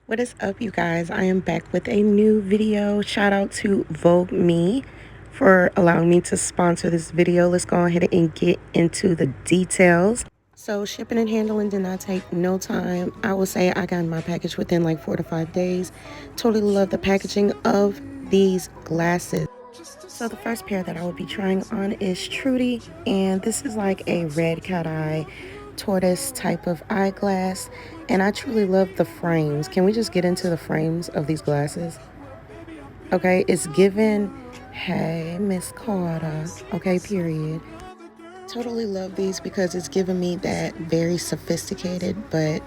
What is up, you guys? I am back with a new video. Shout out to Vogue Me for allowing me to sponsor this video. Let's go ahead and get into the details. So shipping and handling did not take no time. I will say I got my package within like 4 to 5 days. Totally love the packaging of these glasses. So the first pair that I will be trying on is Trudy, and this is like a red cat eye tortoise type of eyeglass, and I truly love the frames. Can we just get into the frames of these glasses? Okay, it's given, hey, Miss Carter, okay, period. Totally love these because it's giving me that very sophisticated but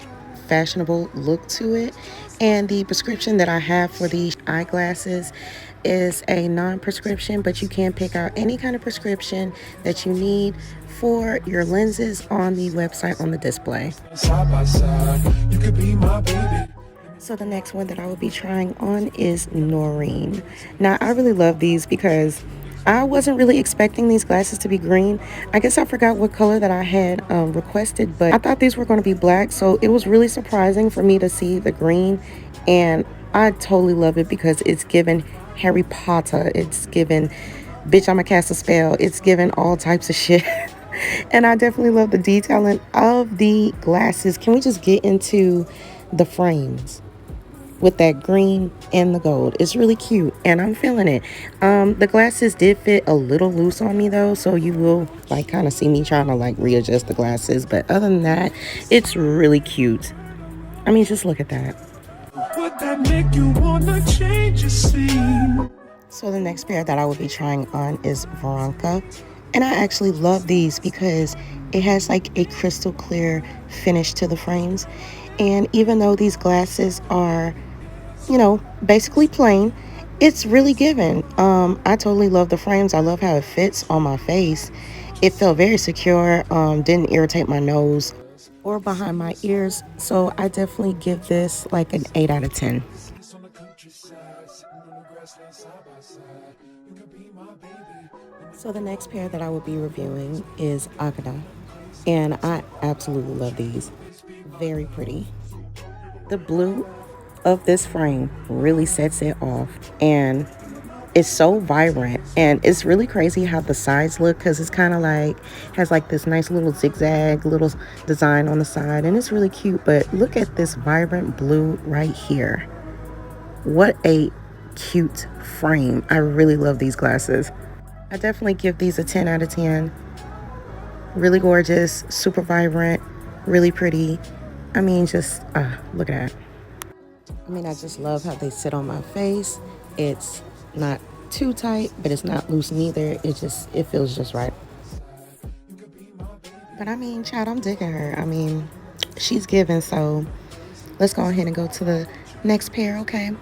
fashionable look to it. And the prescription that I have for these eyeglasses is a non-prescription, but you can pick out any kind of prescription that you need for your lenses on the website on the display. Side by side, you could be my baby. So the next one that I will be trying on is Noreen. Now, I really love these because I wasn't really expecting these glasses to be green. I guess I forgot what color that I had requested, but I thought these were going to be black. So it was really surprising for me to see the green, and I totally love it because it's given Harry Potter. It's given, bitch, I'ma cast a spell. It's given all types of shit. And I definitely love the detailing of the glasses. Can we just get into the frames with that green and the gold? It's really cute and I'm feeling it. The glasses did fit a little loose on me though, so you will like kind of see me trying to like readjust the glasses, but other than that, it's really cute. I mean, just look at that. Would that make you wanna change your scene? So the next pair that I will be trying on is Veronka, and I actually love these because it has like a crystal clear finish to the frames. And even though these glasses are, basically plain, it's really given. I totally love the frames. I love how it fits on my face. It felt very secure, didn't irritate my nose or behind my ears. So I definitely give this like an 8 out of 10. So the next pair that I will be reviewing is Akkada, and I absolutely love these. Very pretty. The blue of this frame really sets it off, and it's so vibrant, and it's really crazy how the sides look because it's kind of like has like this nice little zigzag little design on the side, and it's really cute. But look at this vibrant blue right here. What a cute frame. I really love these glasses. I definitely give these a 10 out of 10. Really gorgeous, super vibrant, really pretty. I mean, just look at that. I mean, I just love how they sit on my face. It's not too tight, but it's not loose neither. It feels just right. But I mean, child, I'm digging her. I mean, she's giving, so let's go ahead and go to the next pair, okay?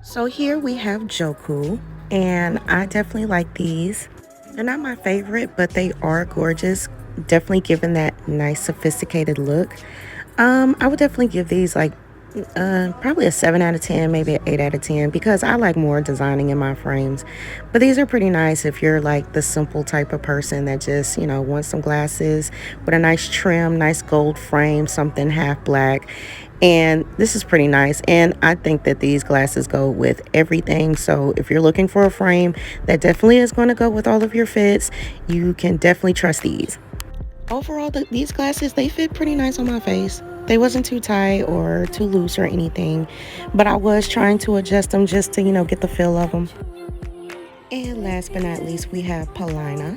So here we have Joku, and I definitely like these. They're not my favorite, but they are gorgeous. Definitely giving that nice sophisticated look. I would definitely give these like probably a 7 out of 10, maybe an 8 out of 10, because I like more designing in my frames. But these are pretty nice if you're like the simple type of person that just, wants some glasses with a nice trim, nice gold frame, something half black. And this is pretty nice, and I think that these glasses go with everything. So if you're looking for a frame that definitely is going to go with all of your fits, you can definitely trust these. Overall, these glasses, they fit pretty nice on my face. They wasn't too tight or too loose or anything, but I was trying to adjust them just to, get the feel of them. And last but not least, we have Paulina.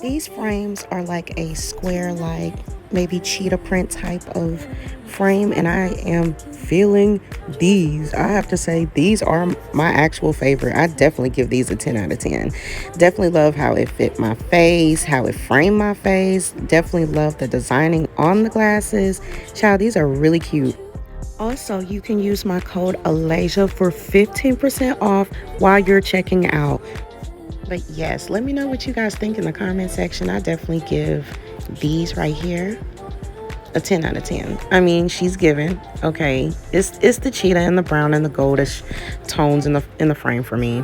These frames are like a square, like maybe cheetah print type of frame, and I am feeling these. I have to say, these are my actual favorite. I definitely give these a 10 out of 10. Definitely love how it fit my face, how it framed my face. Definitely love the designing on the glasses. Child, these are really cute. Also, you can use my code Alashia for 15% off while you're checking out. But yes, let me know what you guys think in the comment section. I definitely give these right here a 10 out of 10. I mean, she's given. Okay, it's the cheetah and the brown and the goldish tones in the frame for me.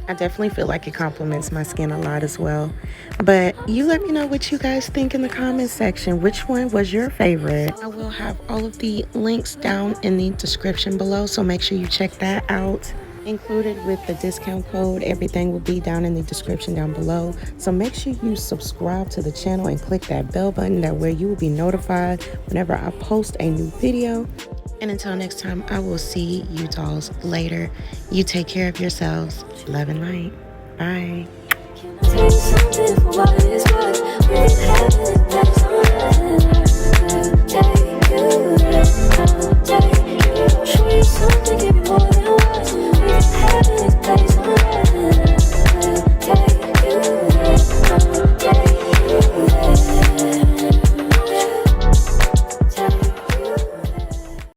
I definitely feel like it complements my skin a lot as well. But you let me know what you guys think in the comments section. Which one was your favorite? I will have all of the links down in the description below, so make sure you check that out. Included with the discount code, everything will be down in the description down below. So make sure you subscribe to the channel and click that bell button. That way you will be notified whenever I post a new video. And until next time, I will see you dolls later. You take care of yourselves. Love and light. Bye. Say something for what it is worth. We had it, that's all.